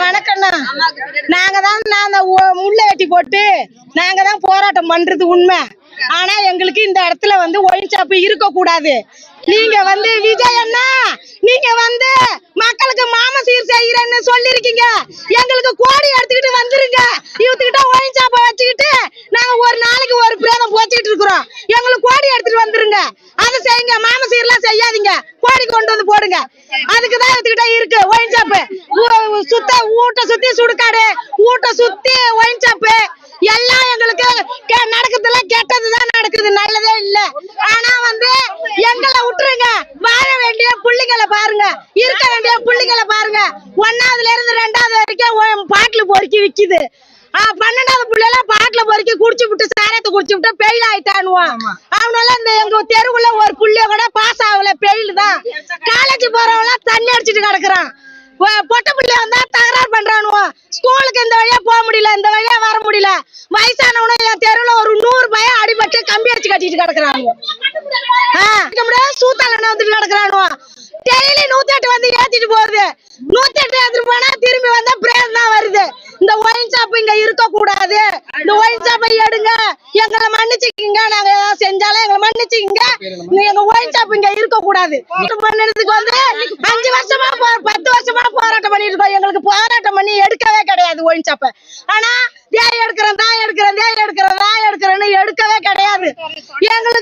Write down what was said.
வணக்கம்ண்ணா. நாங்க தான் முள்ள வெட்டி போட்டு நாங்க தான் போராட்டம் பண்றது உண்மை. ஆனா எங்களுக்கு இந்த இடத்துல ஒயின் ஷாப் இருக்க கூடாது. நீங்க விஜய் அண்ணா, நீங்க மக்களுக்கு மாமசீர் செய்யறேன்னு சொல்லிருக்கீங்க. எங்களுக்கு கோடி எடுத்துக்கிட்டு வந்துருங்க. இவத்துக்கிட்ட ஒயின் ஷாப்பை வச்சுக்கிட்டு நாங்க ஒரு நாளைக்கு ஒரு பிரேதம் போச்சுக்கிட்டு இருக்கிறோம். எங்களுக்கு கோடி எடுத்துட்டு வந்துருங்க. அதை செய்யுங்க. மாமசீர்லாம் செய்யாதீங்க. கோடி கொண்டு வந்து போடுங்க. அதுக்குதான் இவத்துக்கிட்ட இருக்கு ஒயின் ஷாப்பு. சுத்த ஊட்ட சுத்தி சுடுகாடு, ஊட்ட சுத்தி ஒயின் ஷாப்பு எல்லாம் எங்களுக்கு நடக்குதுல. கெட்டதுதான் நடக்குது, நல்லதே இல்ல. ஆனா எங்களை விட்டுருங்க. வாழ வேண்டிய புள்ளிகளை பாருங்க, இருக்க வேண்டிய புள்ளிகளை பாருங்க. 1ஆவதுல இருந்து 2ஆவது வரைக்கும் பாட்டில பொறுக்கி விக்குது. 12ஆவது பிள்ளைல பாட்டில பொறுக்கி குடிச்சு விட்டு சாரத்தை குடிச்சு விட்டு பெயில் ஆயிட்டானுவான். அவனால எங்க தெருவுல ஒரு புள்ளைய கூட பாஸ் ஆகல, பெயில் தான். காலேஜ் போறவங்களாம் தண்ணி அடிச்சுட்டு கிடக்குறான். பொட்ட பிள்ளைய வந்தா தகராறு பண்றானுவோ. ஸ்கூலுக்கு இந்த வழியா போக முடியல, இந்த வழியா வர முடியல. வயசானவனும் என் தெருவுல ஒரு 100 பையன் அடிபட்டு கம்பி அடிச்சு கட்டிட்டு கிடக்குறானுவோ. சூத்தால வந்துட்டு கிடக்குறானுவோ. டெய்லி 108 ஏத்திட்டு போகுது. 108 ஏத்திட்டு போனா திரும்பி வந்தா பிரேம் தான் வருது. இந்த ஒயின் ஷாப் இங்க இருக்க கூடாது. இந்த ஒயின் ஷாப்பை எடுங்க. எங்களை மன்னிச்சுக்கிங்க. நாங்க செஞ்சாலும் எங்களை மன்னிச்சுக்கிங்க. எங்க ஒயின் ஷாப் இங்க இருக்க கூடாது. பண்ணதுக்கு 5 வருஷமா 10 வருஷமா போராட்டம் பண்ணிட்டு இருக்கோம். எங்களுக்கு போராட்டம் பண்ணி எடுக்கவே கிடையாது ஒயின் ஷாப்பை. ஆனா எடுக்கிறேன்னு எடுக்கவே கிடையாது. எங்களுக்கு